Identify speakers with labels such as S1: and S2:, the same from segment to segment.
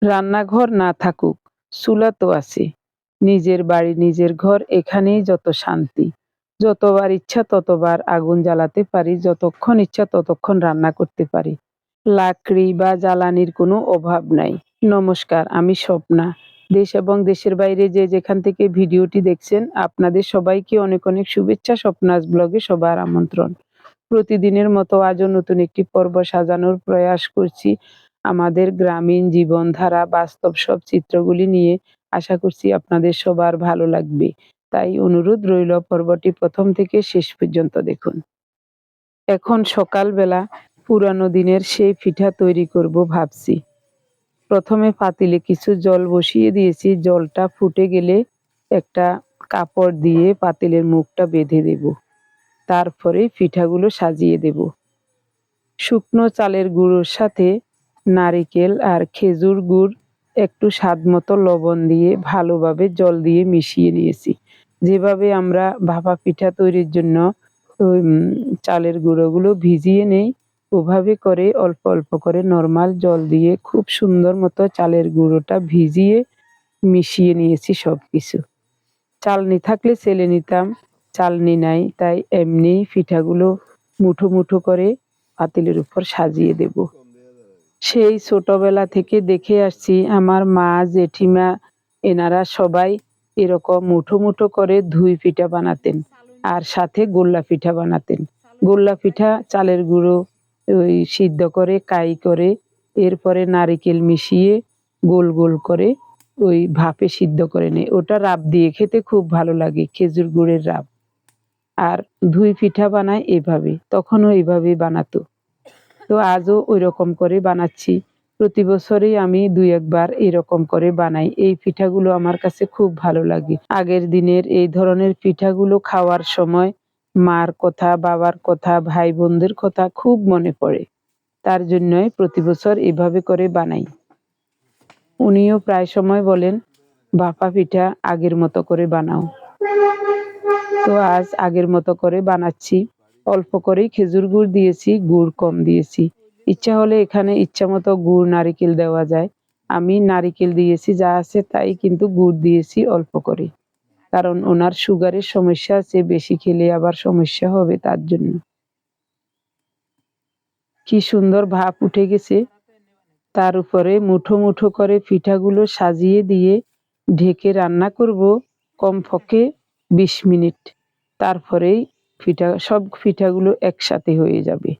S1: রান্নাঘর না থাকুক, চুলা তো আছে। নিজের বাড়ি নিজের ঘর, এখানেই যত শান্তি। যতবার ইচ্ছা ততবার আগুন জ্বালাতে পারি, যতক্ষণ ইচ্ছা ততক্ষণ রান্না করতে পারি। লাকড়ি বা জ্বালানির কোনো অভাব নাই। নমস্কার, আমি স্বপ্না। দেশ এবং দেশের বাইরে যে যেখান থেকে ভিডিওটি দেখছেন, আপনাদের সবাইকে অনেক অনেক শুভেচ্ছা। স্বপ্নাস ব্লগে সবার আমন্ত্রণ। প্রতিদিনের মতো আজও নতুন একটি পর্ব সাজানোর প্রয়াস করছি আমাদের গ্রামীণ জীবনধারা, বাস্তব সব চিত্রগুলি নিয়ে। আশা করছি আপনাদের সবার ভালো লাগবে। তাই অনুরোধ রইল, পর্বটি প্রথম থেকে শেষ পর্যন্ত দেখুন। এখন সকালবেলা পুরানো দিনের সেই পিঠা তৈরি করব ভাবছি। প্রথমে পাতিলে কিছু জল বসিয়ে দিয়েছি। জলটা ফুটে গেলে একটা কাপড় দিয়ে পাতিলের মুখটা বেঁধে দেব। তারপরে পিঠাগুলো সাজিয়ে দেব। শুকনো চালের গুঁড়োর সাথে নারিকেল আর খেজুর গুড়, একটু স্বাদ মতো লবণ দিয়ে ভালোভাবে জল দিয়ে মিশিয়ে নিয়েছি। যেভাবে আমরা ভাপা পিঠা তৈরির জন্য চালের গুঁড়োগুলো ভিজিয়ে নেই, ওভাবে করে অল্প অল্প করে নর্মাল জল দিয়ে খুব সুন্দর মতো চালের গুঁড়োটা ভিজিয়ে মিশিয়ে নিয়েছি সব কিছু। চালনি থাকলে চেলে নিতাম, চালনি নাই, তাই এমনি পিঠাগুলো মুঠো মুঠো করে পাতিলের উপর সাজিয়ে দেব। সেই ছোটবেলা থেকে দেখে আসছি আমার মা, জেঠিমা, এনারা সবাই এরকম মুঠো মুঠো করে ধুই পিঠা বানাতেন, আর সাথে গোল্লা পিঠা বানাতেন। গোল্লা পিঠা চালের গুঁড়ো ওই সিদ্ধ করে কাই করে, এরপরে নারিকেল মিশিয়ে গোল গোল করে ওই ভাপে সিদ্ধ করে নেয়। ওটা রাব দিয়ে খেতে খুব ভালো লাগে, খেজুর গুড়ের রাব। আর ধুই পিঠা বানায় এভাবে, তখনও এইভাবেই বানাতো। তো আজও ওই রকম করে বানাচ্ছি। প্রতি বছরই আমি ২-১ বার এরকম করে বানাই। এই পিঠাগুলো আমার কাছে খুব ভালো লাগে। আগের দিনের এই ধরনের পিঠাগুলো খাওয়ার সময় মার কথা, বাবার কথা, ভাই বোনদের কথা খুব মনে পড়ে। তার জন্যই প্রতি বছর এভাবে করে বানাই। উনিও প্রায় সময় বলেন, ভাপা পিঠা আগের মতো করে বানাও। তো আজ আগের মতো করে বানাচ্ছি। অল্প করেই খেজুর গুড় দিয়েছি, গুড় কম দিয়েছি। ইচ্ছা হলে এখানে ইচ্ছা মতো গুড় নারিকেল দেওয়া যায়। আমি নারিকেল দিয়েছি যা আছে তাই, কিন্তু গুড় দিয়েছি অল্প করে। কারণ ওনার সুগারের সমস্যা আছে, বেশি খেলে আবার সমস্যা হবে, তার জন্য। কি সুন্দর ভাপ উঠে গেছে। তার উপরে মুঠো মুঠো করে পিঠাগুলো সাজিয়ে দিয়ে ঢেকে রান্না করব কমপক্ষে ২০ মিনিট। তারপরেই সব পিঠাগুলো একসাথে হয়ে যাবে।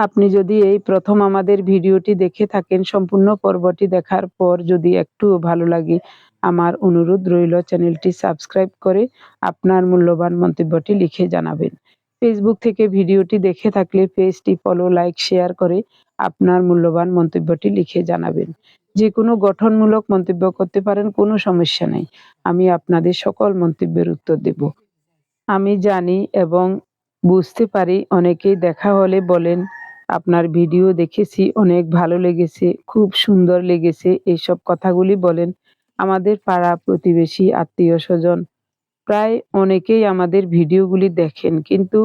S1: আপনি যদি এই প্রথম আমাদের ভিডিওটি দেখে থাকেন, সম্পূর্ণ পর্বটি দেখার পর যদি একটুও ভালো লাগে, আমার অনুরোধ রইল চ্যানেলটি সাবস্ক্রাইব করে আপনার মূল্যবান মন্তব্যটি লিখে জানাবেন। ফেসবুক থেকে ভিডিওটি দেখে থাকলে পেজটি ফলো, লাইক, শেয়ার করে আপনার মূল্যবান মন্তব্যটি লিখে জানাবেন। যে কোনো গঠনমূলক মন্তব্য করতে পারেন, কোনো সমস্যা নেই। আমি আপনাদের সকল মন্তব্যের উত্তর দেব। আমি জানি এবং বুঝতে পারি অনেকেই দেখা হলে বলেন, আপনার ভিডিও দেখেছি, অনেক ভালো লেগেছে, খুব সুন্দর লেগেছে, এইসব কথাগুলি বলেন। আমাদের পাড়া প্রতিবেশী, আত্মীয় স্বজন প্রায় অনেকেই আমাদের ভিডিওগুলি দেখেন, কিন্তু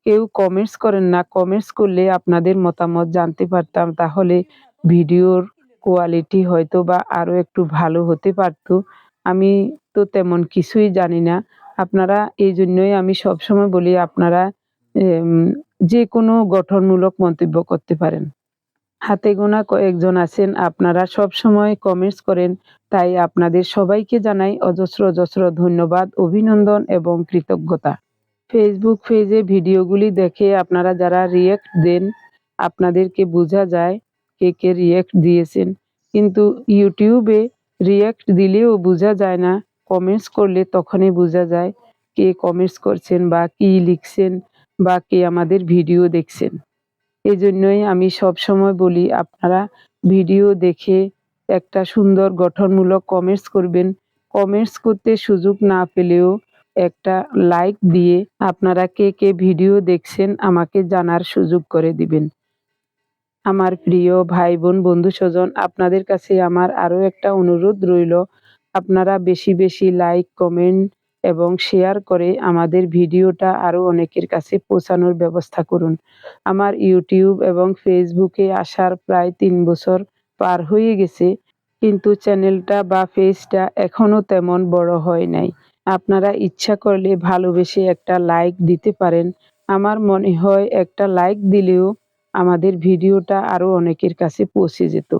S1: কেউ কমেন্টস করেন না। কমেন্টস করলে আপনাদের মতামত জানতে পারতাম, তাহলে ভিডিওর কোয়ালিটি হয়তো বা আরো একটু ভালো হতে পারত। আমি তো তেমন কিছুই জানি না। আপনারা, এই জন্যই আমি সবসময় বলি, আপনারা যে কোনো গঠনমূলক মন্তব্য করতে পারেন। হাতে গোনা কয়েকজন আছেন, আপনারা সবসময় কমেন্টস করেন, তাই আপনাদের সবাইকে জানাই অজস্র অজস্র ধন্যবাদ, অভিনন্দন এবং কৃতজ্ঞতা। ফেসবুক পেজে ভিডিওগুলি দেখে আপনারা যারা রিয়েক্ট দেন, আপনাদেরকে বোঝা যায় কে কে রিয়েক্ট দিয়েছেন। কিন্তু ইউটিউবে রিয়েক্ট দিলেও বোঝা যায় না, কমেন্টস করলে তখনই বোঝা যায় কে কমেন্টস করছেন বা কি লিখছেন বা কে আমাদের ভিডিও দেখছেন। এই জন্যই আমি সবসময় বলি, আপনারা ভিডিও দেখে একটা সুন্দর গঠনমূলক কমেন্টস করবেন। কমেন্টস করতে সুযোগ না পেলেও একটা লাইক দিয়ে আপনারা কে কে ভিডিও দেখছেন আমাকে জানার সুযোগ করে দিবেন। আমার প্রিয় ভাই বোন, বন্ধু স্বজন, আপনাদের কাছে আমার আরো একটা অনুরোধ রইল, আপনারা বেশি বেশি লাইক, কমেন্ট এবং শেয়ার করে আমাদের ভিডিওটা আরো অনেকের কাছে পৌঁছানোর ব্যবস্থা করুন। আমার ইউটিউব এবং ফেসবুকে আসার প্রায় ৩ বছর পার হয়ে গেছে, কিন্তু চ্যানেলটা বা পেজটা এখনো তেমন বড় হয় নাই। আপনারা ইচ্ছা করলে ভালোবেসে একটা লাইক দিতে পারেন। আমার মনে হয় একটা লাইক দিলেও আমাদের ভিডিওটা আরো অনেকের কাছে পৌঁছে যেত।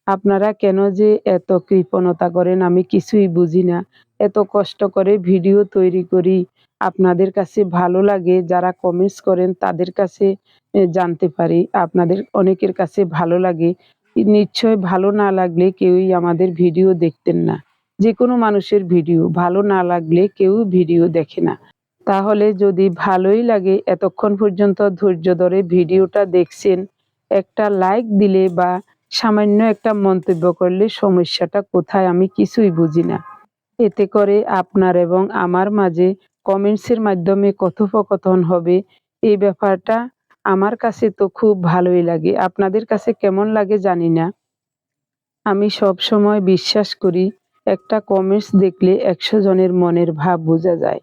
S1: আপনারা কেন যে এত কৃপণতা করেন আমি কিছুই বুঝি না। এত কষ্ট করে ভিডিও তৈরি করি, আপনাদের কাছে ভালো লাগে, যারা কমেন্টস করেন তাদের কাছে জানতে পারি আপনাদের অনেকের কাছে ভালো লাগে। নিশ্চয় ভালো না লাগলে কেউই আমাদের ভিডিও দেখতেন না। যেকোনো মানুষের ভিডিও ভালো না লাগলে কেউ ভিডিও দেখে না। তাহলে যদি ভালোই লাগে এতক্ষণ পর্যন্ত ধৈর্য ধরে ভিডিওটা দেখছেন, একটা লাইক দিলে বা সামান্য একটা মন্তব্য করলে সমস্যাটা কোথায় আমি কিছুই বুঝি না। এতে করে আপনার এবং আমার মাঝে কমেন্টসের মাধ্যমে কথোপকথন হবে। এই ব্যাপারটা আমার কাছে তো খুব ভালোই লাগে। আপনাদের কাছে কেমন লাগে জানি না। আমি সবসময় বিশ্বাস করি একটা কমেন্টস দেখলে ১০০ জনের মনের ভাব বোঝা যায়।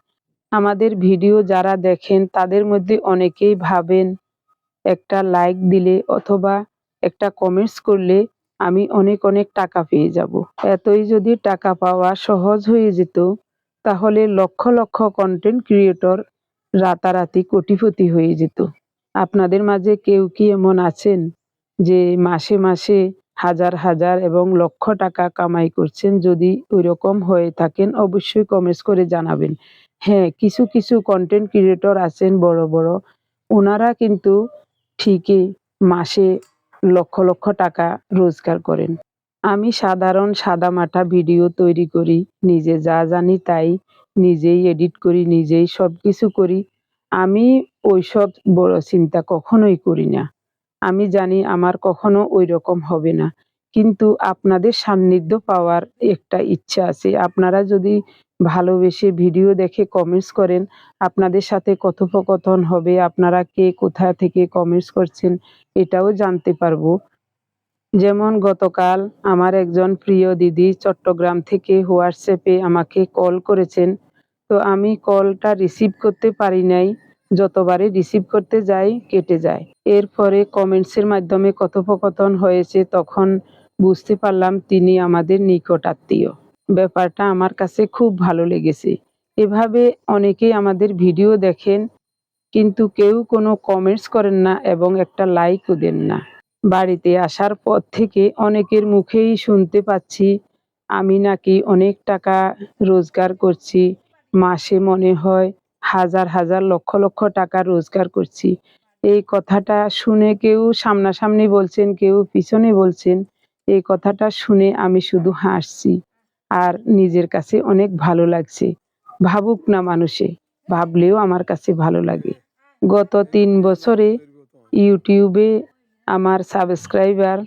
S1: আমাদের ভিডিও যারা দেখেন তাদের মধ্যে অনেকেই ভাবেন একটা লাইক দিলে অথবা একটা কমেন্টস করলে আমি অনেক অনেক টাকা পেয়ে যাব। এতই যদি টাকা পাওয়া সহজ হয়ে যেত তাহলে লক্ষ লক্ষ কন্টেন্ট ক্রিয়েটর রাতারাতি কোটিপতি হয়ে যেত। আপনাদের মাঝে কেউ কি এমন আছেন যে মাসে মাসে হাজার হাজার এবং লক্ষ টাকা কামাই করছেন? যদি ওইরকম হয়ে থাকেন অবশ্যই কমেন্টস করে জানাবেন। হ্যাঁ, কিছু কিছু কন্টেন্ট ক্রিয়েটর আছেন বড় বড়, ওনারা কিন্তু ঠিকই মাসে লক্ষ লক্ষ টাকা রোজগার করেন। আমি সাধারণ সাদামাটা ভিডিও তৈরি করি, নিজে যা জানি তাই নিজেই এডিট করি, নিজেই সবকিছু করি। আমি ওইসব বড় চিন্তা কখনোই করি না। আমি জানি আমার কখনো ওইরকম হবে না। কিন্তু আপনাদের সান্নিধ্য পাওয়ার একটা ইচ্ছা আছে। আপনারা যদি ভালোবেসে ভিডিও দেখে কমেন্টস করেন, আপনাদের সাথে কথোপকথন হবে, আপনারা কে কোথা থেকে কমেন্টস করছেন এটাও জানতে পারবো। যেমন গতকাল আমার একজন প্রিয় দিদি চট্টগ্রাম থেকে হোয়াটসঅ্যাপে আমাকে কল করেছেন। তো আমি কলটা রিসিভ করতে পারি নাই। যতবারই রিসিভ করতে যাই কেটে যায়। এরপরে কমেন্টসের মাধ্যমে কথোপকথন হয়েছে, তখন বুঝতে পারলাম তিনি আমাদের নিকট আত্মীয়। ব্যাপারটা আমার কাছে খুব ভালো লেগেছে। এভাবে অনেকেই আমাদের ভিডিও দেখেন কিন্তু কেউ কোনো কমেন্টস করেন না এবং একটা লাইকও দেন না। বাড়িতে আসার পর থেকে অনেকের মুখেই শুনতে পাচ্ছি আমি নাকি অনেক টাকা রোজগার করছি। মাসে মনে হয় হাজার হাজার লক্ষ লক্ষ টাকা রোজগার করছি। এই কথাটা শুনে কেউ সামনাসামনি বলছেন, কেউ পিছনে বলছেন। এই কথাটা শুনে আমি শুধু হাসছি আর নিজের কাছে অনেক ভালো লাগছে। ভাবুক না মানুষে, ভাবলেও আমার কাছে ভালো লাগে। গত ৩ বছরে ইউটিউবে আমার সাবস্ক্রাইবার,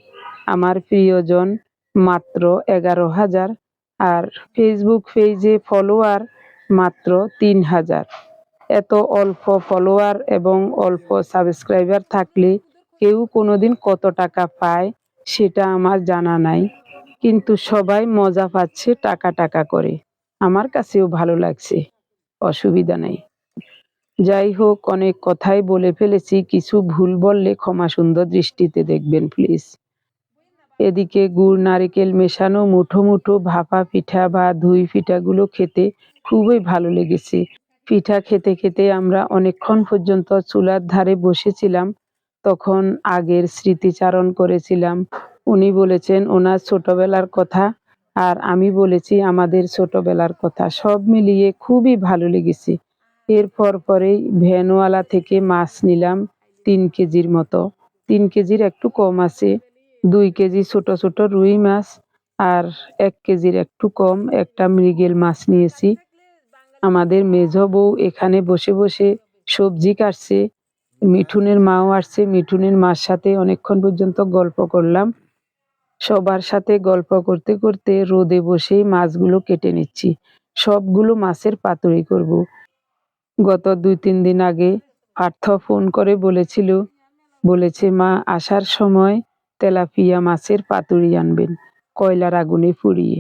S1: আমার প্রিয়জন মাত্র ১১,০০০, আর ফেসবুক পেজে ফলোয়ার মাত্র ৩,০০০। এত অল্প ফলোয়ার এবং অল্প সাবস্ক্রাইবার থাকলে কেউ কোনোদিন কত টাকা পায় সেটা আমার জানা নাই। কিন্তু সবাই মজা পাচ্ছে টাকা টাকা করে। আমার কাছেও ভালো লাগছে, অসুবিধা নাই। যাই হোক, অনেক কথাই বলে ফেলেছি। কিছু ভুল বললে ক্ষমা সুন্দর দৃষ্টিতে দেখবেন প্লিজ। এদিকে গুড় নারিকেল মেশানো মুঠো মুঠো ভাপা পিঠা বা ধুই পিঠাগুলো খেতে খুবই ভালো লেগেছে। পিঠা খেতে খেতে আমরা অনেকক্ষণ পর্যন্ত চুলার ধারে বসেছিলাম। তখন আগের স্মৃতিচারণ করেছিলাম। উনি বলেছেন ওনার ছোটবেলার কথা আর আমি বলেছি আমাদের ছোটবেলার কথা। সব মিলিয়ে খুবই ভালো লেগেছে। এর পরেই ভ্যানওয়ালা থেকে মাছ নিলাম ৩ কেজির মতো। ৩ কেজির একটু কম আছে। ২ কেজি ছোট ছোট রুই মাছ আর ১ কেজির একটু কম একটা মৃগেল মাছ নিয়েছি। আমাদের মেজো বউ এখানে বসে বসে সবজি কাটছে। মিঠুনের মাও আসছে। মিঠুনের মার সাথে অনেকক্ষণ পর্যন্ত গল্প করলাম। সবার সাথে গল্প করতে করতে রোদে বসেই মাছগুলো কেটে নিচ্ছি। সবগুলো মাছের পাতুরি করব। গত ২-৩ দিন আগে পার্থ ফোন করে বলেছে মা আসার সময় তেলাপিয়া মাছের পাতুরি আনবেন, কয়লার আগুনে পুড়িয়ে।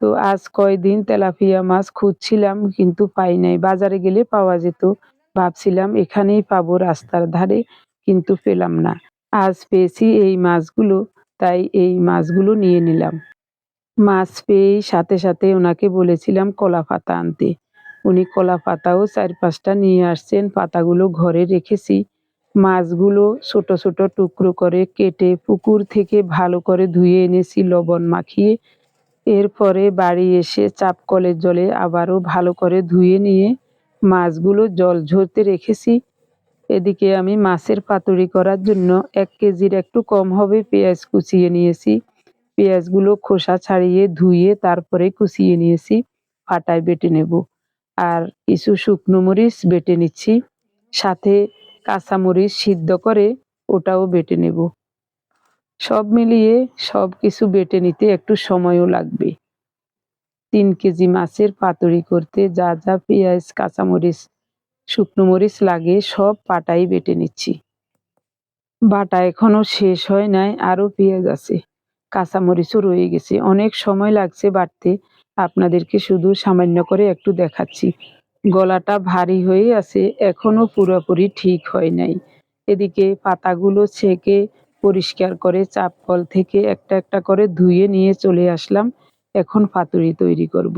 S1: তো আজ কয়দিন তেলাপিয়া মাছ খুঁজছিলাম কিন্তু পাই নাই। বাজারে গেলে পাওয়া যেত। ভাবছিলাম এখানেই পাবো রাস্তার ধারে, কিন্তু পেলাম না। আজ পেয়েছি এই মাছগুলো। তাই এই মাছগুলো নিয়ে নিলাম। মাছ পেয়েই সাথে সাথে ওনাকে বলেছিলাম কলা পাতা আনতে। উনি কলা পাতাও ৪-৫টা নিয়ে আসছেন। পাতাগুলো ঘরে রেখেছি। মাছগুলো ছোট ছোট টুকরো করে কেটে পুকুর থেকে ভালো করে ধুয়ে এনেছি লবণ মাখিয়ে। এরপরে বাড়ি এসে চাপকলের জলে আবারও ভালো করে ধুয়ে নিয়ে মাছগুলো জল ঝরতে রেখেছি। এদিকে আমি মাছের পাতুরি করার জন্য ১ কেজির একটু কম হবে পেঁয়াজ কুচিয়ে নিয়েছি। পেঁয়াজগুলো খোসা ছাড়িয়ে ধুয়ে তারপরে কুচিয়ে নিয়েছি। পাটায় বেটে নেব। আর কিছু শুকনো মরিচ বেটে নিচ্ছি। সাথে কাঁচামরিচ সিদ্ধ করে ওটাও বেটে নেব। সব মিলিয়ে সবকিছু বেটে নিতে একটু সময়ও লাগবে। ৩ কেজি মাছের পাতুরি করতে যা যা পেঁয়াজ, কাঁচামরিচ, শুকনো মরিচ লাগে সব পাটায় বেটে নিচ্ছি। বাটা এখনো শেষ হয় নাই, আরও পেঁয়াজ আছে, কাঁচামরিচও রয়ে গেছে। অনেক সময় লাগছে বাটতে। আপনাদেরকে শুধু সামান্য করে একটু দেখাচ্ছি। গলাটা ভারী হয়ে আছে, এখনো পুরোপুরি ঠিক হয় নাই। এদিকে পাতাগুলো ছেঁকে পরিষ্কার করে চাপকল থেকে একটা একটা করে ধুয়ে নিয়ে চলে আসলাম। এখন পাতুরি তৈরি করব।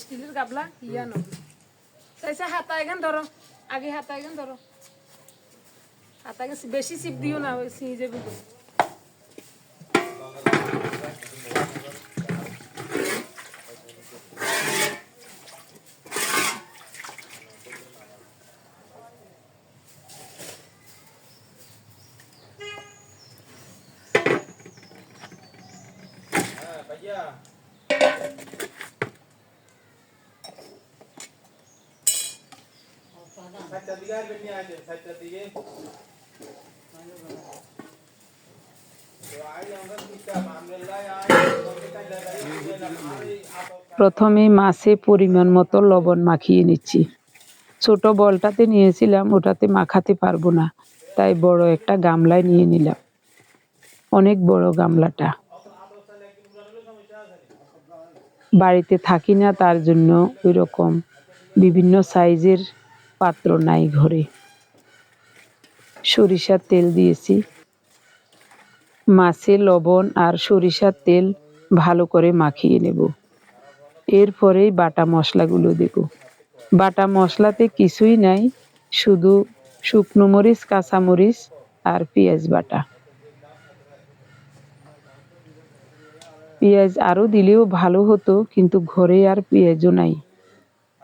S2: স্টিলের গাবলা ইয়া নবী তাইছে হাতা এখান ধরো, আগে হাতা এখান ধরো, হাতা বেশি চিপ দিও না, ওই সিঁড়ি যাবে।
S1: প্রথমে মাছে পরিমাণ মতো লবণ মাখিয়ে নিচ্ছি। ছোট বলটাতে নিয়েছিলাম, ওটাতে মাখাতে পারবো না, তাই বড় একটা গামলায় নিয়ে নিলাম। অনেক বড় গামলাটা। বাড়িতে থাকি না, তার জন্য ওই রকম বিভিন্ন সাইজের পাত্র নাই ঘরে। সরিষার তেল দিয়েছি। মাছে লবণ আর সরিষার তেল ভালো করে মাখিয়ে নেব। এরপরেই বাটা মশলাগুলো দেব। বাটা মশলাতে কিছুই নাই, শুধু শুকনো মরিচ, কাঁচামরিচ আর পেঁয়াজ বাটা। পেঁয়াজ আরও দিলেও ভালো হতো, কিন্তু ঘরে আর পেঁয়াজও নাই।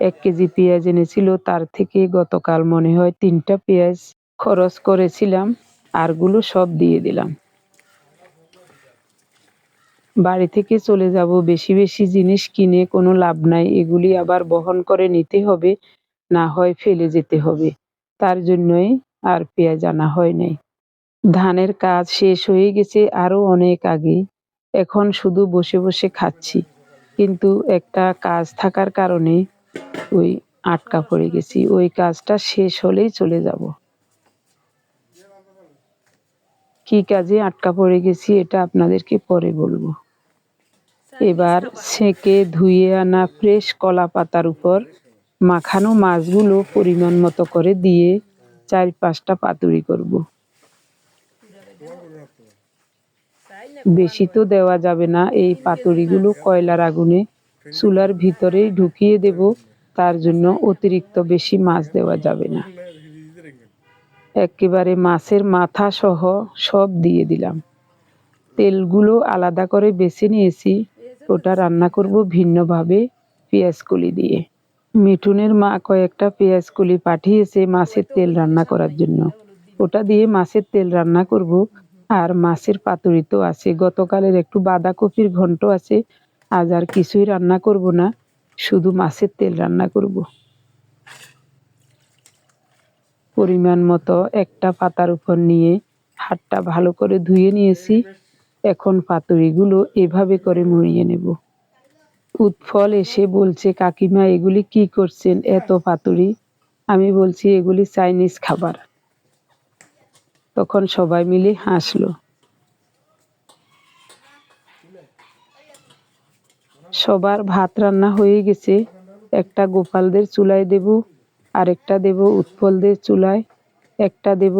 S1: ১ কেজি পেঁয়াজ এনেছিল, তার থেকে গতকাল মনে হয় ৩টা পেঁয়াজ খরচ করেছিলাম, আরগুলো সব দিয়ে দিলাম। বাড়ি থেকে চলে যাব, বেশি বেশি জিনিস কিনে কোনো লাভ নাই, এগুলি আবার বহন করে নিতে হবে, না হয় ফেলে যেতে হবে। তার জন্যই আর পেঁয়াজ আনা হয় নাই। ধানের কাজ শেষ হয়ে গেছে আরও অনেক আগে। এখন শুধু বসে বসে খাচ্ছি, কিন্তু একটা কাজ থাকার কারণে ওই আটকা পড়ে গেছি। ওই কাজটা শেষ হলেই চলে যাব। কি কাজে আটকা পড়ে গেছি এটা আপনাদেরকে পরে বলবো। এবার ছেঁকে ধুয়ে আনা ফ্রেশ কলা পাতার উপর মাখানো মাছগুলো পরিমাণ মতো করে দিয়ে ৪-৫টা পাতুরি করব। বেশি তো দেওয়া যাবে না। এই পাতুরিগুলো কয়লার আগুনে চুলার ভিতরেই ঢুকিয়ে দেব, তার জন্য অতিরিক্ত বেশি মাছ দেওয়া যাবে না। একেবারে মাছের মাথা সহ সব দিয়ে দিলাম। তেলগুলো আলাদা করে বেছে নিয়েছি, ওটা রান্না করব ভিন্নভাবে পেঁয়াজকলি দিয়ে। মিঠুনের মা কয়েকটা পেঁয়াজকলি পাঠিয়েছে মাছের তেল রান্না করার জন্য। ওটা দিয়ে মাছের তেল রান্না করব। আর মাছের পাতুরি তো আছে, গতকালের একটু বাঁধাকপির ঘন্ট আছে। আজ আর কিছুই রান্না করব না, শুধু মাছের তেল রান্না করব। পরিমাণ মতো একটা পাতার উপর নিয়ে হাতটা ভালো করে ধুয়ে নিয়েছি। এখন পাতুরিগুলো এভাবে করে মুড়িয়ে নেব। উৎফল এসে বলছে, কাকিমা এগুলি কি করছেন, এত পাতুরি? আমি বলছি এগুলি চাইনিজ খাবার। তখন সবাই মিলে হাসলো। সবার ভাত রান্না হয়ে গেছে, একটা গোপালদের চুলায় দেব, আরেকটা দেব উৎপলদের চুলায়, একটা দেব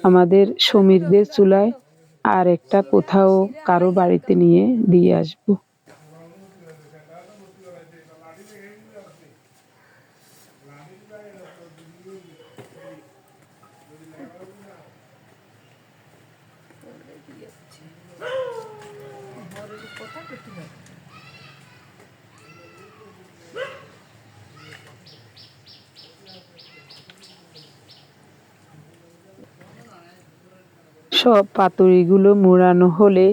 S1: আমাদের সমীরদের চুলায়, আর একটা কোথাও কারো বাড়িতে নিয়ে দিয়ে আসবো। সব পাতুরিগুলো মোড়ানো হলে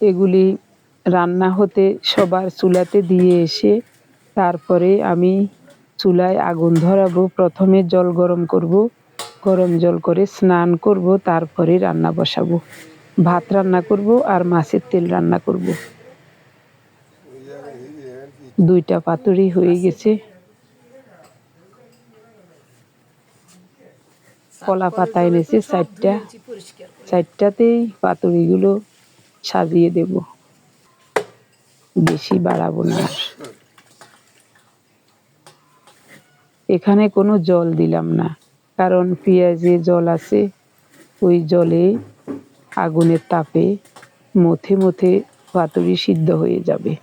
S1: এগুলি রান্না হতে সবার চুলাতে দিয়ে এসে তারপরে আমি চুলায় আগুন ধরাবো। প্রথমে জল গরম করব, গরম জল করে স্নান করব, তারপরে রান্না বসাবো। ভাত রান্না করব আর মাছের তেল রান্না করব। 2টা পাতুরি হয়ে গেছে। কলা পাতা এনেছে 4টা, 4টাতেই পাতুরিগুলো সাজিয়ে দেব, বেশি বাড়াবো না। এখানে কোনো জল দিলাম না, কারণ পেঁয়াজে জল আছে, ওই জলে আগুনের তাপে মথে মথে পাতুরি সিদ্ধ হয়ে যাবে।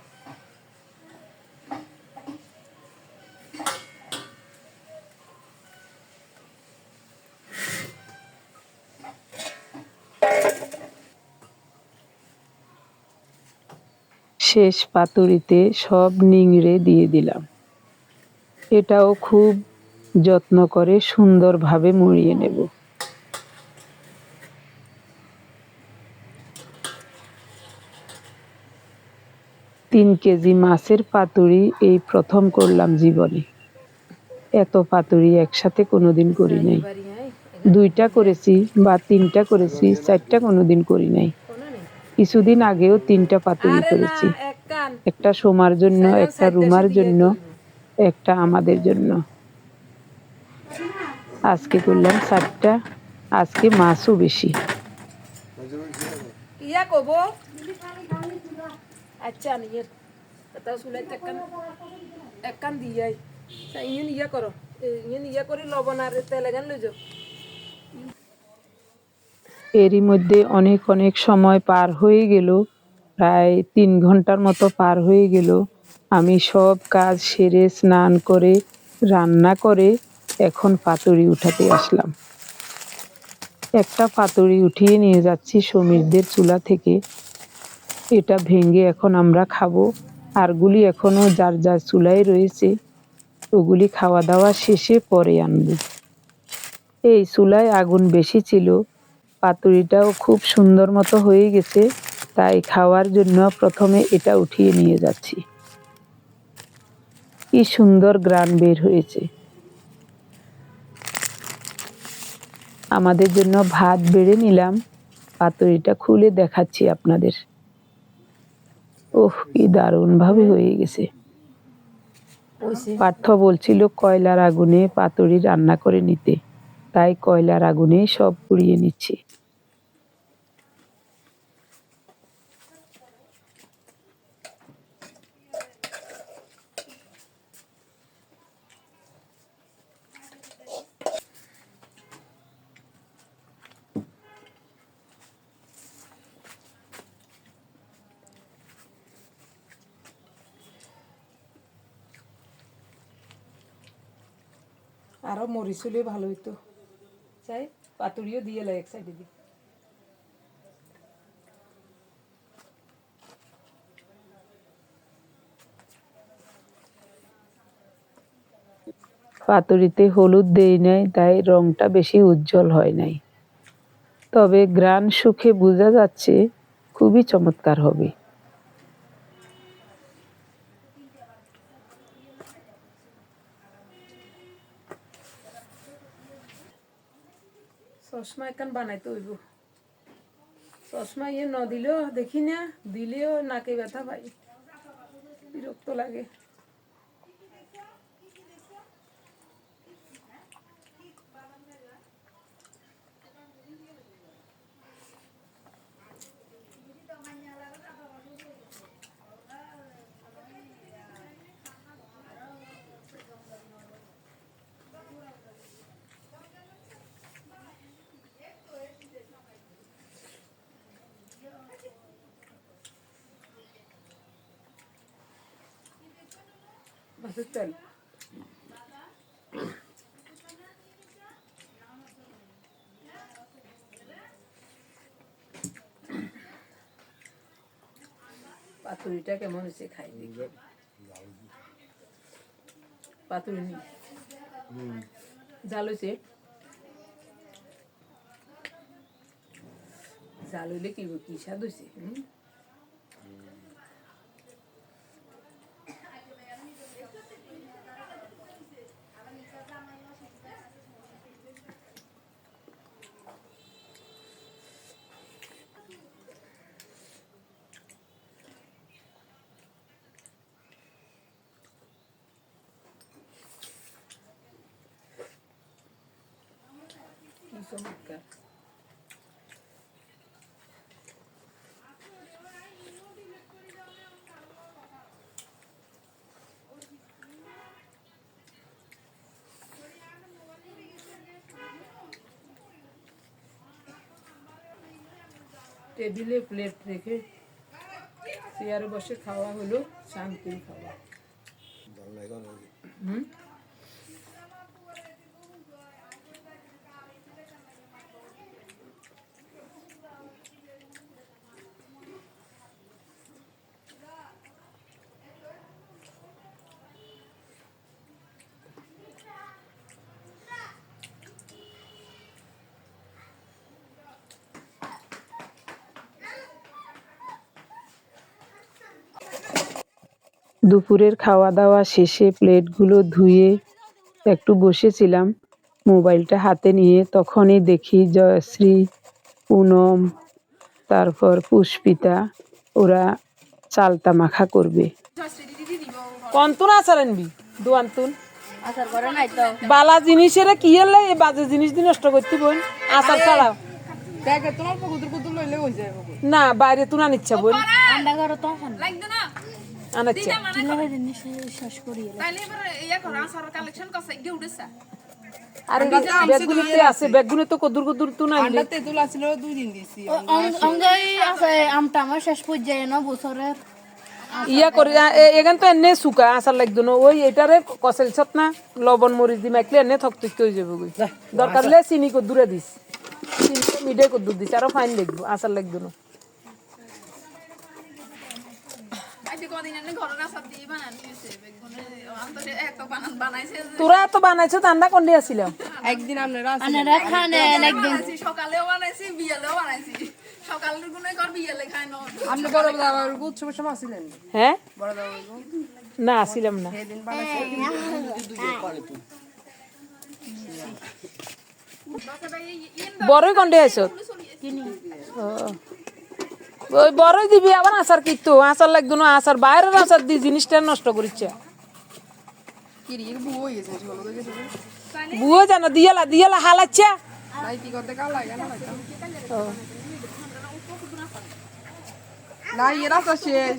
S1: শেষ পাতুরিতে সব নিংড়ে দিয়ে দিলাম। এটাও খুব যত্ন করে সুন্দরভাবে মুড়িয়ে নেব। 3 কেজি মাছের পাতুরি এই প্রথম করলাম জীবনে। এত পাতুরি একসাথে কোনোদিন করি নাই। 2টা করেছি বা 3টা করেছি, 4টা কোনোদিন করি নাই। কিছুদিন আগেও 3টা পাতুরি করেছি, একটা সোমার জন্য, একটা রুমার জন্য, একটা আমাদের জন্য। আজকে করলাম 4টা। আজকে মাছও বেশি।
S2: ইয়া কব আচ্ছা নিয়ে তা শুলাই একখান দিয়ে ইয়ে ইয়া করো, ইয়ে ইয়া করে লবণ আর তেল এখান লই যাও।
S1: এরই মধ্যে অনেক অনেক সময় পার হয়ে গেল, প্রায় 3 ঘন্টার মতো পার হয়ে গেল। আমি সব কাজ সেরে স্নান করে রান্না করে এখন পাতুরি উঠাতে আসলাম। একটা পাতুরি উঠিয়ে নিয়ে যাচ্ছি সমীরদের চুলা থেকে। এটা ভেঙে এখন আমরা খাবো, আরগুলি এখনো যার যার চুলায় রয়েছে, ওগুলি খাওয়া দাওয়া শেষে পরে আনবো। এই চুলায় আগুন বেশি ছিল, পাতুরিটাও খুব সুন্দর মতো হয়ে গেছে, তাই খাওয়ার জন্য প্রথমে এটা উঠিয়ে নিয়ে যাচ্ছি। কি সুন্দর গ্রান বের হয়েছে। আমাদের জন্য ভাত বেড়ে নিলাম, পাতুরিটা খুলে দেখাচ্ছি আপনাদের। ওহ, কি দারুণ ভাবে হয়ে গেছে। পার্থ বলছিল কয়লার আগুনে পাতুরি রান্না করে নিতে, তাই কয়লার আগুনে সব পুড়িয়ে নিচ্ছি।
S2: আরো মরিচ হলে ভালো হইতো, চাই পাতুরিও দিয়ে লাই এক সাইডে দিয়ে।
S1: পাতুরিতে হলুদ দেই নাই, তাই রংটা বেশি উজ্জ্বল হয় নাই, তবে ঘ্রাণ সুখে বোঝা যাচ্ছে খুবই চমৎকার হবে।
S2: চশমা একখান বানাইতে হইব। চশমা ইয়ে ন দিলেও দেখি না, দিলেও নাকে ব্যথা পাই, বিরক্ত লাগে। মাছের তেল পাতুরিটা কেমন হয়েছে খাই দেখি পাতুরি নি জাল হয়েছে জাল হইলে কি কি স্বাদ হয়েছে কি চমৎকার টেবিলে প্লেট রেখে চেয়ারে বসে খাওয়া হলো শান্তির খাওয়া হুম
S1: দুপুরের খাওয়া দাওয়া শেষে প্লেটগুলো ধুয়ে একটু বসেছিলাম মোবাইলটা হাতে নিয়ে, তখনই দেখি জয়শ্রী, পুনম, তারপর পুষ্পিতা ওরা চালতা মাখা করবে। কন্তুন আচার আনবি দোয়ান্তুন
S3: আচার করে নাই তো
S1: বালা জিনিসের কি হলে এই বাজে জিনিস দিয়ে নষ্ট করতে বোন আচার ছাড়াও
S2: দেখে তোমার কুকুর কুকুর লইলে হয়ে যায়
S1: না বাইরে তুই আনিচ্ছা বোন
S3: আন্ডা করে তো খান
S2: লাগবে না
S1: আনাচ্ছা
S3: কিভাবে জিনিস শেষ করি
S2: তাইলে এবার ইয়া করো আসার কালেকশন কসে গিয়ে উঠেছে
S1: আর ব্যাগগুলিতে আছে ব্যাগগুলি তো কদুর কদুর তুই না আনলি
S2: তেঁতুল আছিল 2 দিন দিছি
S3: অঙ্গাই আছে আমটা আমার শেষ পর্যায়ে না বছরের
S1: ইয়া করে এখান তো এনে শুকা আচার লাগতো না ওই এটারে কসেল ছত না লবণ মরিচ দি মাখলে এনে থকথক হয়ে যাবে গই দরকার হলে চিনি কদুরে দিস চিনি মিডে কদুর দিস আরো ফাইন লাগবে আচার লাগতো না
S2: আজকে কদিন এনে ঘরের আসার দিয়ে বানানি হয়েছে বেগুনে অন্তরে এত বানাইছে
S1: তোরা এত বানাইছো ঠান্ডা কোন দিয়ে আসিলাম
S2: একদিন আপনারা
S3: আনারা খানেন একদিন
S2: সকালেও বানাইছি বিয়ালেও বানাইছি সকালের গুনে কর বিয়ালে খাই না
S4: আপনি বড় দাদার উৎসবের সময় আসছিলেন
S1: হ্যাঁ
S4: বড় দাদার
S1: না আসিলাম না
S4: সেদিন বানাইছে
S1: বড়ই কোন দিয়ে আইছো ওই বড়ই দিবি আবার আচার কিন্তু আচার লাগতো না আচার বাইরের আচার দি জিনিসটা নষ্ট করিচ্ছে
S4: কি রে বউ হয়ে গেছে চলো তো গেছে
S1: বুয়ো জানো দিয়ালা হালাচ্ছে
S4: নাই কি করতে কাল লাগে না না এরা তো শেষ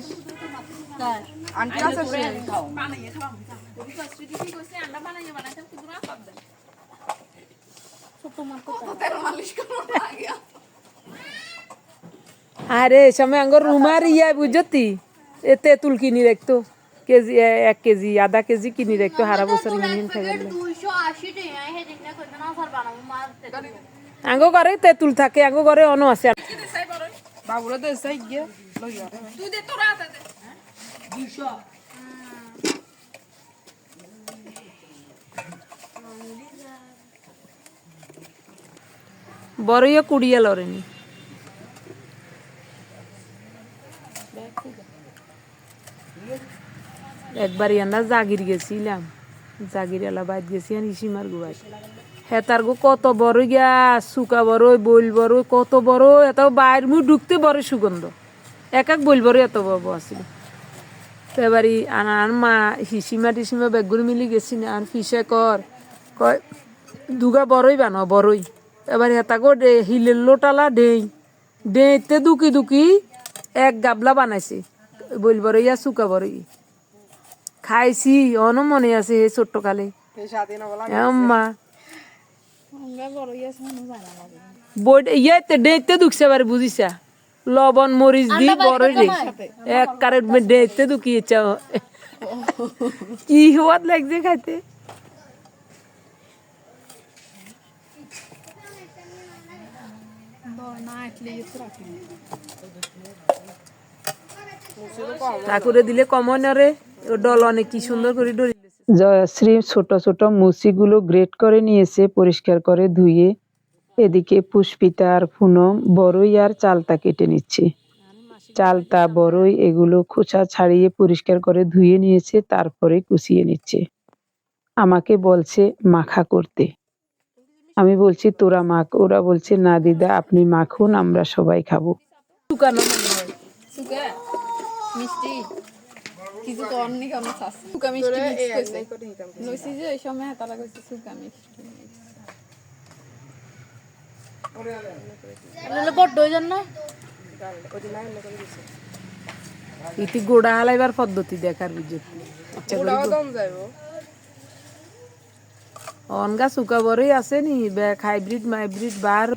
S4: আন্টি আছে শেষ
S2: বানাইয়ে খাওয়া ওই ফার্স্ট কি কইছে আন্ডা বানাইয়ে বানাইতাম কিন্তু না সব দেন তেল মালিশ করো না আগে
S1: আরে সময় আঙ্গর রুমার ইয়া বুঝতি এ তেঁতুল কিনি রাখতো কেজি 1 কেজি আধা কেজি কিনি রাখতো হারা বছর ইমিন খাই গেল
S3: 280 টাকা হেদিন না কইবেন আচার বানাবো মার
S1: আঙ্গো ঘরে তেঁতুল থাকে আঙ্গো ঘরে অন্য আছে
S2: কি দেখাই বড়
S4: বাবুরা তো এসে গিয়ে লইয়া
S2: তুই দে তোরা দে 200
S1: বড়ইয়া কুড়িয়া লরেনি একবার আমরা জাগির গেছিলাম জাগির এলা বাইত গেছি আর ইসিমার গো বাইত হেতার গো কত বড় গিয়া শুকা বড় বইল বড় কত বড় এত বাইর মুখ ঢুকতে বড় সুগন্ধ এক বইল বড় এত বড় আসছিল তো এবারই আর মা হিসিমা টিসিমা বেগুন মিলি গেছি না আর ফিসে কয় দুগা বড়ই বানো বড়ই এবার হেতা গো হিলের লোটালা ডেইতে দুকি দুকি এক গাবলা বানাইছে বইল বড় ইয়া শুকা বড়ই খাইছি অন মনে আছে হে ছোট্ট কালে আম্মা বই ইয়েতে ডেইতে দুখছে এবার বুঝিছা লবণ মরিচ দি বড়ই রে এক কারে ডেইতে দুকিয়েছে
S2: কি হওয়াত লাগছে খাইতে। ঠাকুরে দিলে কমনরে ডলনে কি সুন্দর করে ডরি।
S1: জয়শ্রী ছোট ছোট মুচিগুলো গ্রেট করে নিয়েছে, পরিষ্কার করে ধুয়ে। এদিকে পুষ্পিতা আর পুনম বড়ই আর চালতা কেটে নিচ্ছে। চালতা, বড়ই এগুলো খোসা ছাড়িয়ে পরিষ্কার করে ধুয়ে নিয়েছে, তারপরে কুচিয়ে নিচ্ছে। আমাকে বলছে মাখা করতে। আমি বলছি তোরা মাখ। ওরা বলছে না দিদা আপনি মাখুন, আমরা সবাই খাবো।
S2: শুকানো মনে হয়।
S4: সুকা মিষ্টি কিছু তো অনেক অনেক আছে সুকা মিষ্টি মিক্স করছে নইছি যে ওই সময় তারা কইছে সুকা মিষ্টি
S3: তাহলে বড় হয়ে যান না।
S2: ইতি গোড়া হালাইবার পদ্ধতি দেখার বুঝে। অনগা শুকা বড়ই আছে নি ব্যাক হাইব্রিড মাইব্রিড বার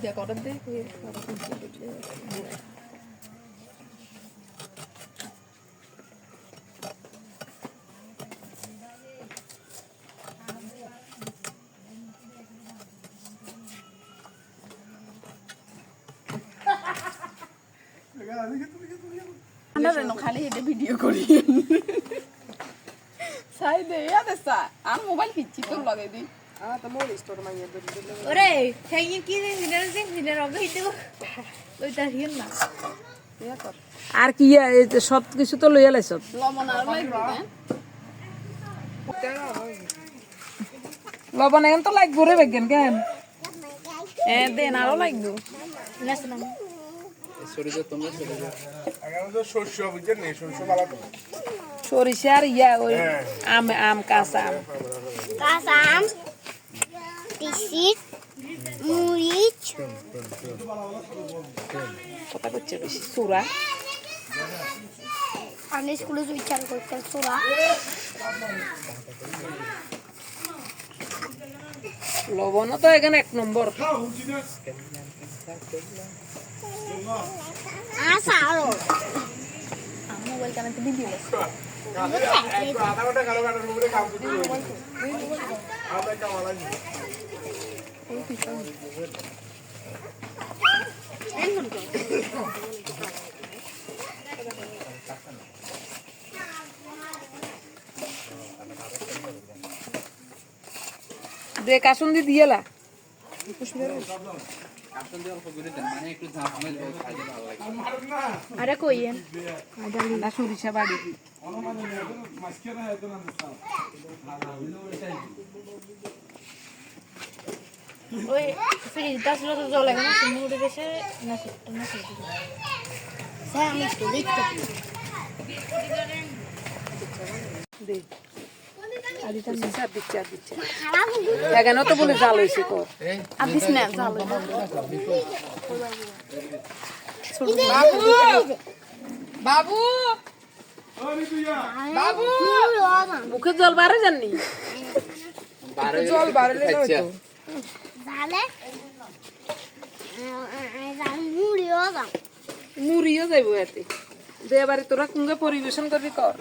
S4: আমরা রেনো খালি এটা ভিডিও করি সাই দে আদেসা আর মোবাইল পিচ্ছি তো লাগাই দি
S3: ওরে থাইয়ে কি দিনের রগে হিতে ওই তার হিন না।
S2: আর কি সব কিছু তো লইয়া লাইছ।
S4: লবণ আর লাগবে
S2: লবণ এখন তো লাগবো রে বেগেন কেন
S4: দেন আরো লাগবে
S3: নাসলাম
S2: সরিষা আর ইয়া ওই আম আম কাঁচা আম
S5: কাঁচাম, তিসির, মরিচ,
S2: কথা করছে বেশি চূড়া
S5: আমি স্কুলে বিচার করতে সোরা,
S2: লবণও তো এখানে এক নম্বর।
S5: আসারো
S4: মোবাইল কানেক্ট দি দিলে
S2: দেখ আসুন দি দিয়েলা
S3: আরে কইয়েন
S2: না সরিষা বাড়ি দি
S3: ওই ফ্রিজটা ছিল তো জল এখন মুড়ে বেশে না না স্যার আমি তো দেখতে
S2: দে দিচ্ছি আর দিচ্ছি
S5: খারাপ
S2: এখানেও তো বলে জাল হয়েছে তো
S4: আর দিস না জালো বাবু বাবু
S2: মুখে জল বাড়ে জাননি
S4: জল বাড়লে হয়তো
S5: জালে মুড়িও দাম
S2: মুড়িও যাইব এতে দে এবারে তোরা কুঙ্গে পরিবেশন করবি কর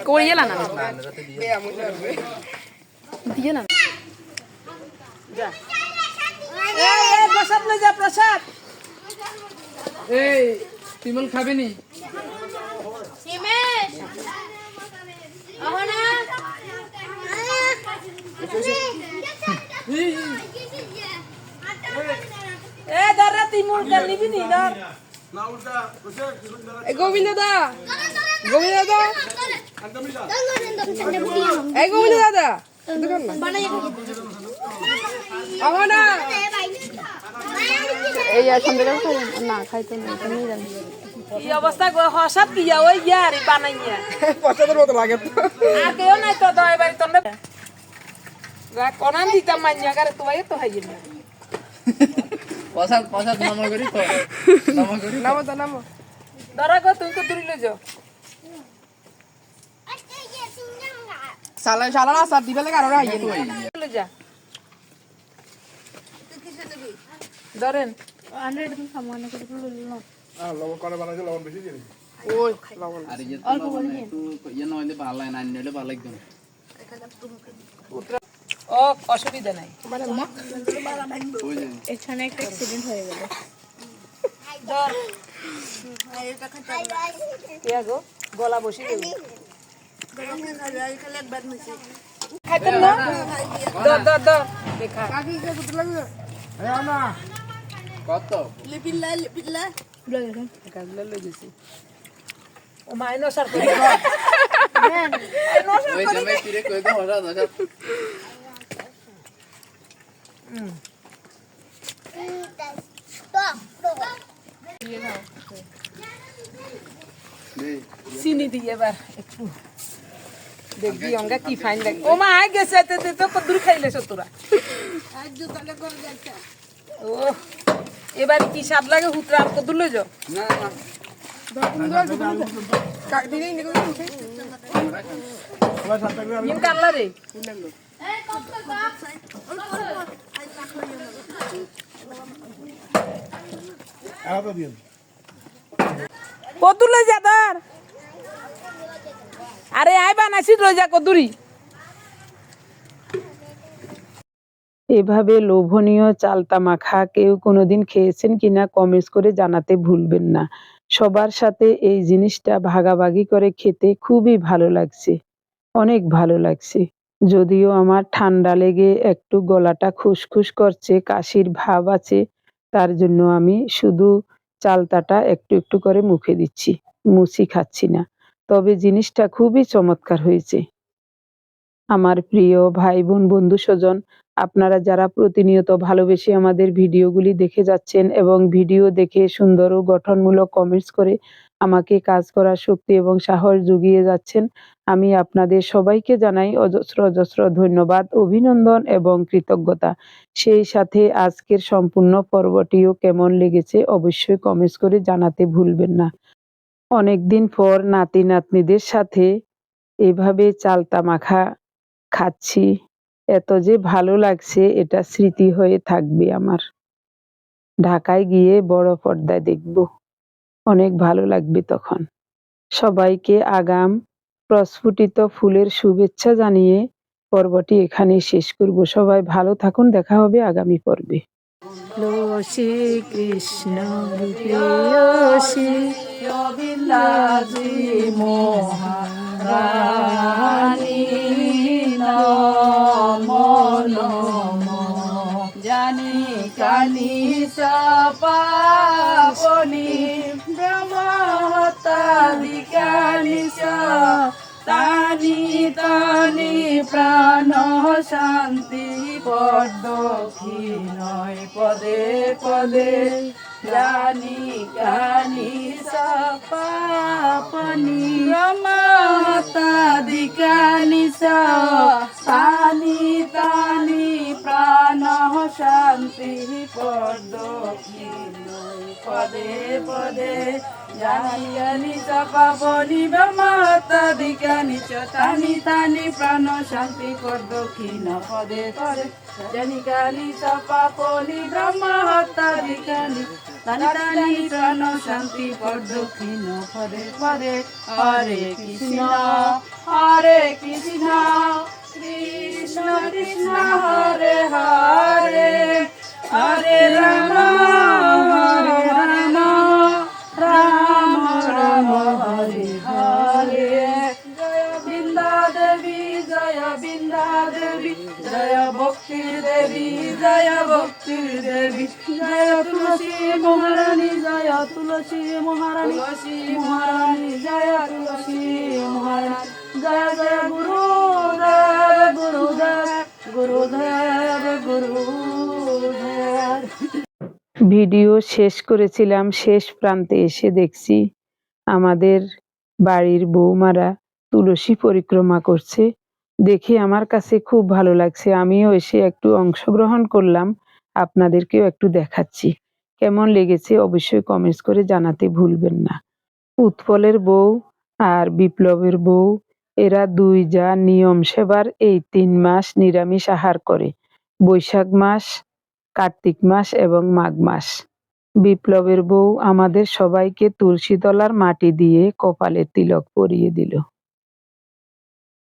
S2: করিয়ে না
S4: দিয়ে না
S2: যা এই প্রসাদ লই যা প্রসাদ
S6: এই তিমল খাবে নি
S3: সিমেশ আহনা
S2: এ ধরে তিমুল কে নিবি নি ধর
S4: এই গোবিন্দ দা গোবিন্দ দা এই গোবিন্দ দাদা আহনা এই সন্ধ্যা না খাইতে না তুমি জানি
S2: কি অবস্থা গো হসাত দিয়া ওই ইয়ার বানাইয়া
S4: পছন্দের মতো লাগে
S2: আর কেউ নাই তো দয় বাড়ি তোর গা কোনান দিতাম মাইয়া করে তো ভাই তো হাইয়ে না
S6: পসাদ পসাদ নামা করি তো নামা করি
S4: নামো তো নামো
S2: ধরা গো তুই তো দূরে লই যাও
S4: সালা সালা না সাত দিবেলে কারো আইয়ে
S2: লই যা ধরেন
S3: 100 সামান করে লইল না
S7: লবণ করে বানাইছে লবণ বেশি দিয়ে
S6: আর এই যে তো মানে একটু ইয়ে নইলে ভালো লাগে না, নিলে ভালো লাগবে না।
S2: ও অসুবিধা নাই
S6: ওই যে
S3: এখানে একটা অ্যাক্সিডেন্ট হয়ে গেল।
S2: ইয়া গো গলা বসে গেল খাইতেন না দর দর দর দেখা
S6: কত
S2: গাছগুলো লই গেছি ও মাইনস আর করে
S6: ওই যে আমি কিরে কই তো হঠাৎ হঠাৎ
S2: চিনি দিই এবার একটু দেখবি অঙ্গা কি ফাইন লাগে ও মা আই গেছে তো কত খাইলেছ তোরা ও এবার কি স্বাদ লাগে হুতরা আর কত লই যাও
S6: না না
S2: নিম কাটলা রে কত লই যা ধর আরে আই বানাইছি লই যা কদুরি
S1: এভাবে লোভনীয় চালতা মাখা কেউ কোনোদিন খেয়েছেন কিনা কমেন্টস করে জানাতে ভুলবেন না। সবার সাথে এই জিনিসটা ভাগাভাগি করে খেতে খুবই ভালো লাগছে, অনেক ভালো লাগছে। যদিও আমার ঠান্ডা লেগে একটু গলাটা খুসখুস করছে, কাশির ভাব আছে, তার জন্য আমি শুধু চালতাটা একটু একটু করে মুখে দিচ্ছি, মুছি খাচ্ছি না। তবে জিনিসটা খুবই চমৎকার হয়েছে। আমার প্রিয় ভাই বোন বন্ধু স্বজন, আপনারা যারা প্রতিনিয়ত ভালোবেসে আমাদের ভিডিওগুলি দেখে যাচ্ছেন এবং ভিডিও দেখে সুন্দর ও গঠনমূলক কমেন্টস করে আমাকে কাজ করার শক্তি এবং সাহস জুগিয়ে যাচ্ছেন, আমি আপনাদের সবাইকে জানাই অজস্র অজস্র ধন্যবাদ, অভিনন্দন এবং কৃতজ্ঞতা। সেই সাথে আজকের সম্পূর্ণ পর্বটিও কেমন লেগেছে অবশ্যই কমেন্টস করে জানাতে ভুলবেন না। অনেকদিন পর নাতি নাতনিদের সাথে এভাবে চালতা মাখা খাচ্ছি, এত যে ভালো লাগছে, এটা স্মৃতি হয়ে থাকবে আমার। ঢাকায় গিয়ে বড় পর্দায় দেখব, অনেক ভালো লাগবে তখন। সবাইকে আগাম প্রস্ফুটিত ফুলের শুভেচ্ছা জানিয়ে পর্বটি এখানেই শেষ করব। সবাই ভালো থাকুন, দেখা হবে আগামী পর্বে।
S2: শ্রী কৃষ্ণ প্রেয়সী
S4: গোবিন্দাজি মহারানী নমো নমো জানি কানি সপাপনি ব্রহ্মহত্যাদিকানি তানি তানি প্রাণ শান্তি পদ্মক্ষিণয় পদে পদে জানি কানি সপাপনি ব্রহ্মহত্যাদিকানি তানি তানি প্রাণ শান্তি পদ্মক্ষিণয় পদে পদে জানি কানি সপাপনি ব্রহ্মহত্যাদিকানি তানি তানি প্রাণ শান্তি পদ্মক্ষিণ পদে পদে জানি কানি সপাপনি ব্রহ্মহত্যাদিকানি তানি তানি প্রাণ শান্তি পদ্মক্ষিণ পদে পদে হরে কৃষ্ণ কৃষ্ণ কৃষ্ণ হরে হরে হরে রাম রাম রাম হরে হরে জয় বৃন্দা দেবী জয় বৃন্দা দেবী জয় ভক্তি দেবী জয় ভক্তি দেবী জয় তুলসী মহারানী জয় তুলসী মহারানী মহারানী জয় তুলসী মহারানী জয় জয় গুরুদেব গুরুদেব গুরুদেব গুরুদেব।
S1: ভিডিও শেষ করেছিলাম, শেষ প্রান্তে এসে দেখছি আমাদের বাড়ির বৌমারা তুলসী পরিক্রমা করছে, দেখে আমার কাছে খুব ভালো লাগছে। আমিও এসে একটু অংশগ্রহণ করলাম, আপনাদেরকেও একটু দেখাচ্ছি। কেমন লেগেছে অবশ্যই কমেন্টস করে জানাতে ভুলবেন না। উৎপলের বউ আর বিপ্লবের বউ, এরা দুই যা নিয়ম সেবার এই 3 মাস নিরামিষ আহার করে, বৈশাখ মাস, কার্তিক মাস এবং মাঘ মাস। বিপ্লবের বউ আমাদের সবাইকে তুলসী তলার মাটি দিয়ে কপালে তিলক পরিয়ে দিল।